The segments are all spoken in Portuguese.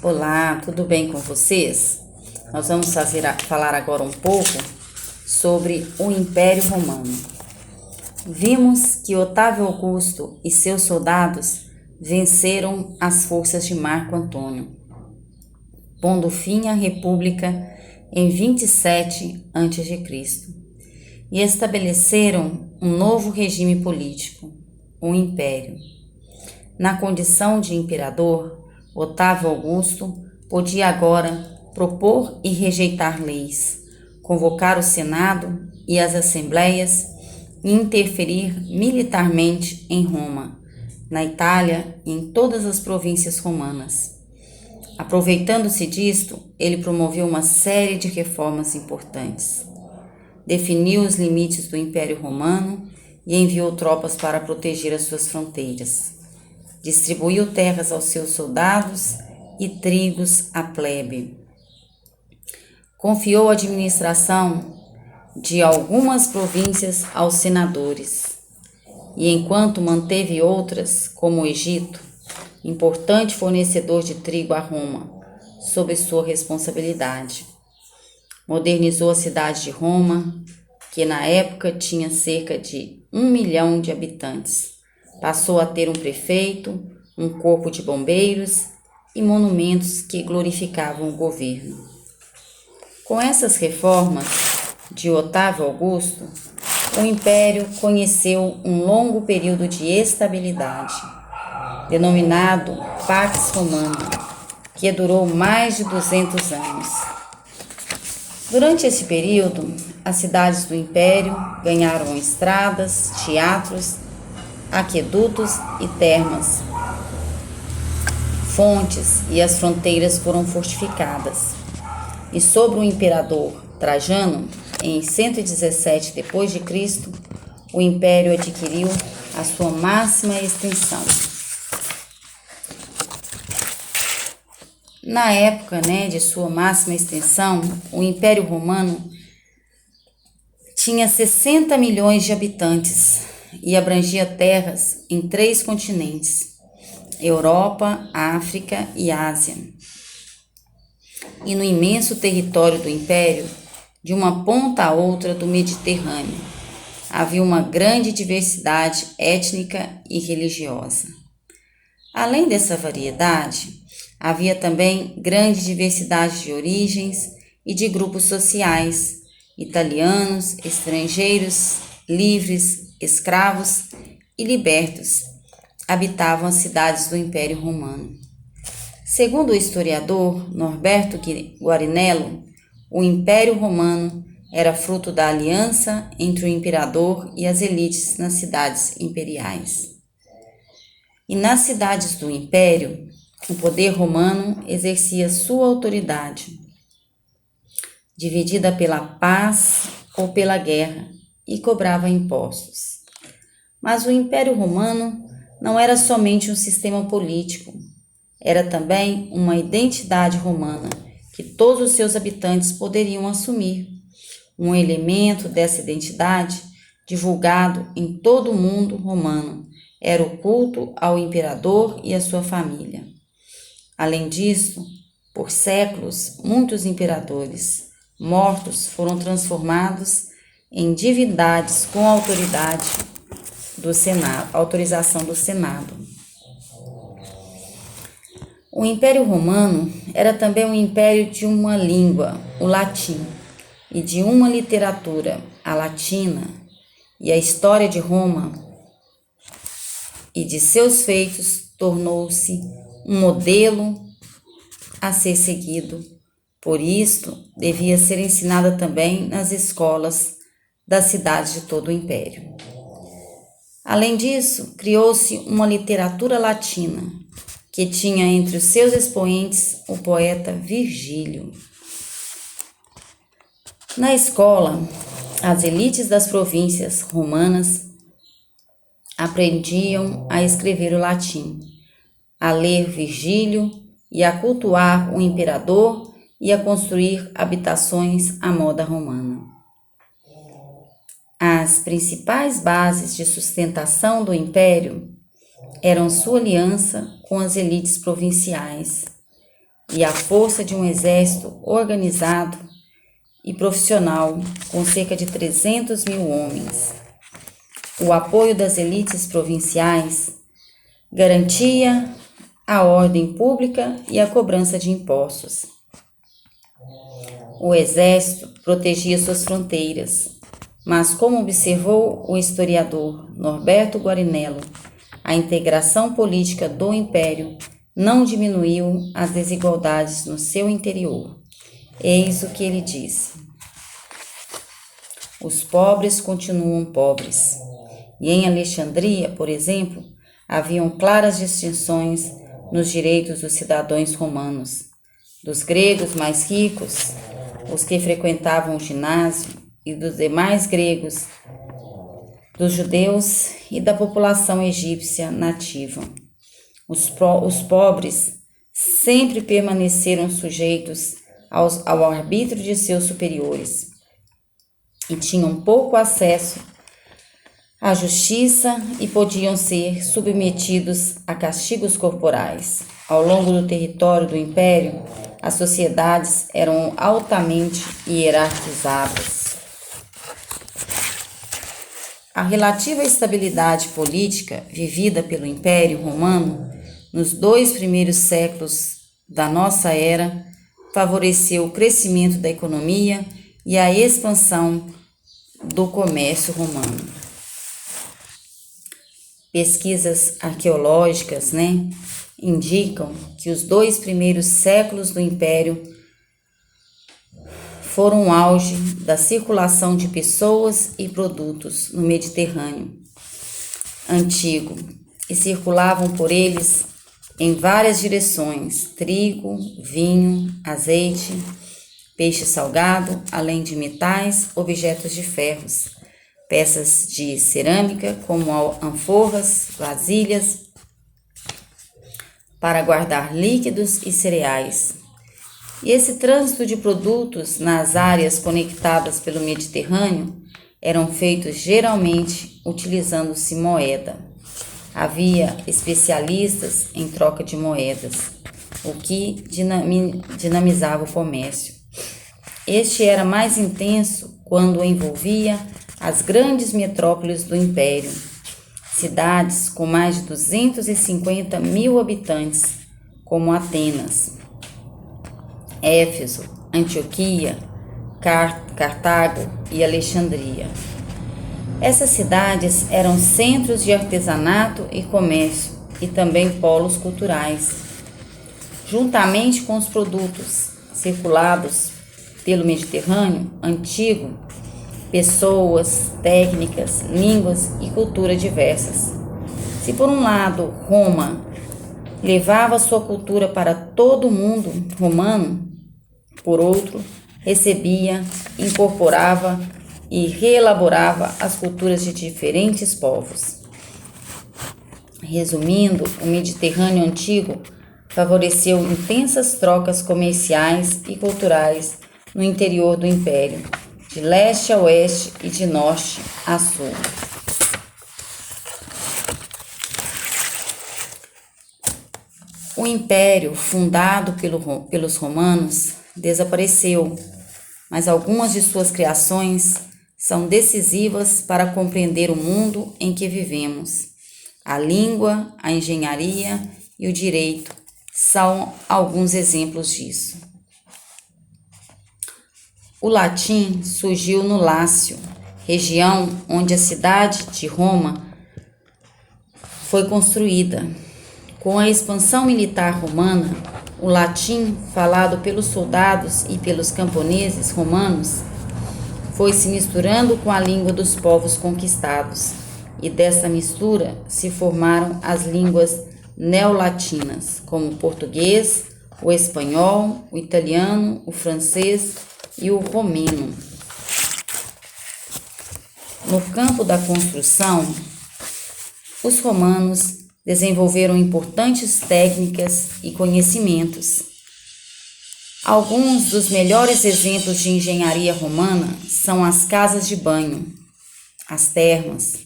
Olá, tudo bem com vocês? Nós vamos falar agora um pouco sobre o Império Romano. Vimos que Otávio Augusto e seus soldados venceram as forças de Marco Antônio, pondo fim à República em 27 a.C. e estabeleceram um novo regime político, o Império. Na condição de imperador, Otávio Augusto podia agora propor e rejeitar leis, convocar o Senado e as assembleias e interferir militarmente em Roma, na Itália e em todas as províncias romanas. Aproveitando-se disto, ele promoveu uma série de reformas importantes. Definiu os limites do Império Romano e enviou tropas para proteger as suas fronteiras. Distribuiu terras aos seus soldados e trigos à plebe. Confiou a administração de algumas províncias aos senadores, e enquanto manteve outras, como o Egito, importante fornecedor de trigo a Roma, sob sua responsabilidade. Modernizou a cidade de Roma, que na época tinha cerca de 1 milhão de habitantes. Passou a ter um prefeito, um corpo de bombeiros e monumentos que glorificavam o governo. Com essas reformas de Otávio Augusto, o Império conheceu um longo período de estabilidade, denominado Pax Romana, que durou mais de 200 anos. Durante esse período, as cidades do Império ganharam estradas, teatros, aquedutos e termas, fontes, e as fronteiras foram fortificadas. E sobre o imperador Trajano, em 117 d.C., o império adquiriu a sua máxima extensão. Na época, de sua máxima extensão, o Império Romano tinha 60 milhões de habitantes e abrangia terras em 3 continentes: Europa, África e Ásia. E no imenso território do Império, de uma ponta a outra do Mediterrâneo, havia uma grande diversidade étnica e religiosa. Além dessa variedade, havia também grande diversidade de origens e de grupos sociais: italianos, estrangeiros, livres, escravos e libertos habitavam as cidades do Império Romano. Segundo o historiador Norberto Guarinello, o Império Romano era fruto da aliança entre o imperador e as elites nas cidades imperiais. E nas cidades do Império, o poder romano exercia sua autoridade, dividida pela paz ou pela guerra, e cobrava impostos. Mas o Império Romano não era somente um sistema político, era também uma identidade romana que todos os seus habitantes poderiam assumir. Um elemento dessa identidade, divulgado em todo o mundo romano, era o culto ao imperador e à sua família. Além disso, por séculos, muitos imperadores mortos foram transformados em divindades com autorização do Senado. O Império Romano era também um império de uma língua, o latim, e de uma literatura, a latina, e a história de Roma e de seus feitos tornou-se um modelo a ser seguido. Por isto, devia ser ensinada também nas escolas das cidades de todo o Império. Além disso, criou-se uma literatura latina, que tinha entre os seus expoentes o poeta Virgílio. Na escola, as elites das províncias romanas aprendiam a escrever o latim, a ler Virgílio e a cultuar o imperador e a construir habitações à moda romana. As principais bases de sustentação do império eram sua aliança com as elites provinciais e a força de um exército organizado e profissional com cerca de 300 mil homens. O apoio das elites provinciais garantia a ordem pública e a cobrança de impostos. O exército protegia suas fronteiras, mas, como observou o historiador Norberto Guarinello, a integração política do império não diminuiu as desigualdades no seu interior. Eis o que ele disse: os pobres continuam pobres. E em Alexandria, por exemplo, haviam claras distinções nos direitos dos cidadãos romanos. Dos gregos mais ricos, os que frequentavam o ginásio, e dos demais gregos, dos judeus e da população egípcia nativa. Os pobres sempre permaneceram sujeitos ao arbítrio de seus superiores e tinham pouco acesso à justiça e podiam ser submetidos a castigos corporais. Ao longo do território do império, as sociedades eram altamente hierarquizadas. A relativa estabilidade política vivida pelo Império Romano nos 2 primeiros séculos da nossa era favoreceu o crescimento da economia e a expansão do comércio romano. Pesquisas arqueológicas, indicam que os 2 primeiros séculos do Império foram o auge da circulação de pessoas e produtos no Mediterrâneo antigo e circulavam por eles em várias direções: trigo, vinho, azeite, peixe salgado, além de metais, objetos de ferros, peças de cerâmica como ânforas, vasilhas para guardar líquidos e cereais. E esse trânsito de produtos nas áreas conectadas pelo Mediterrâneo eram feitos geralmente utilizando-se moeda. Havia especialistas em troca de moedas, o que dinamizava o comércio. Este era mais intenso quando envolvia as grandes metrópoles do Império, cidades com mais de 250 mil habitantes, como Atenas, Éfeso, Antioquia, Cartago e Alexandria. Essas cidades eram centros de artesanato e comércio e também polos culturais. Juntamente com os produtos circulados pelo Mediterrâneo antigo, pessoas, técnicas, línguas e cultura diversas. Se por um lado Roma levava sua cultura para todo o mundo romano, por outro, recebia, incorporava e reelaborava as culturas de diferentes povos. Resumindo, o Mediterrâneo antigo favoreceu intensas trocas comerciais e culturais no interior do Império, de leste a oeste e de norte a sul. O Império, fundado pelos romanos, desapareceu, mas algumas de suas criações são decisivas para compreender o mundo em que vivemos. A língua, a engenharia e o direito são alguns exemplos disso. O latim surgiu no Lácio, região onde a cidade de Roma foi construída. Com a expansão militar romana, o latim, falado pelos soldados e pelos camponeses romanos, foi se misturando com a língua dos povos conquistados, e dessa mistura se formaram as línguas neolatinas, como o português, o espanhol, o italiano, o francês e o romeno. No campo da construção, os romanos desenvolveram importantes técnicas e conhecimentos. Alguns dos melhores exemplos de engenharia romana são as casas de banho, as termas,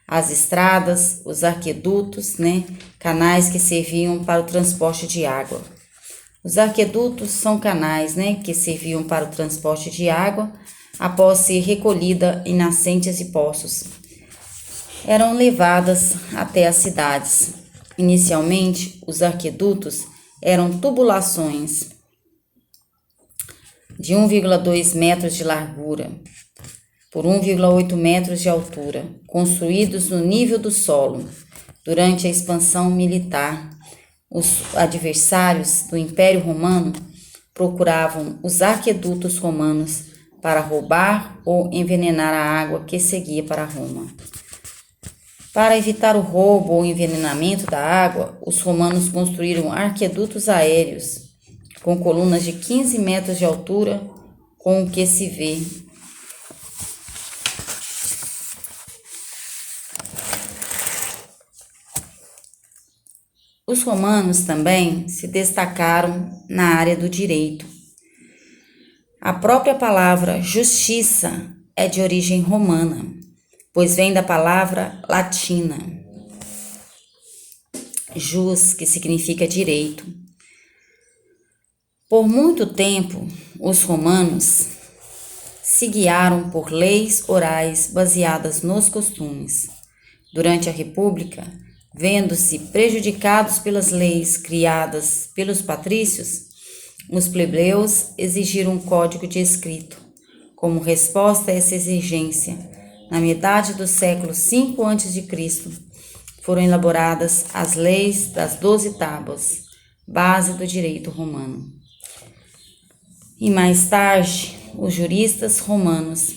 as estradas, os aquedutos, canais que serviam para o transporte de água. Os aquedutos são canais, que serviam para o transporte de água após ser recolhida em nascentes e poços. Eram levadas até as cidades. Inicialmente, os aquedutos eram tubulações de 1,2 metros de largura por 1,8 metros de altura, construídos no nível do solo. Durante a expansão militar, os adversários do Império Romano procuravam os aquedutos romanos para roubar ou envenenar a água que seguia para Roma. Para evitar o roubo ou envenenamento da água, os romanos construíram aquedutos aéreos com colunas de 15 metros de altura, com o que se vê Os romanos também se destacaram na área do direito. A própria palavra justiça é de origem romana, pois vem da palavra latina jus, que significa direito. Por muito tempo, os romanos se guiaram por leis orais baseadas nos costumes. Durante a República, vendo-se prejudicados pelas leis criadas pelos patrícios, os plebeus exigiram um código de escrito. Como resposta a essa exigência, na metade do século V a.C., foram elaboradas as leis das 12 tábuas, base do direito romano. E mais tarde, os juristas romanos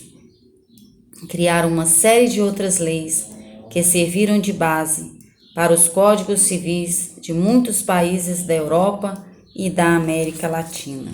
criaram uma série de outras leis que serviram de base para os códigos civis de muitos países da Europa e da América Latina.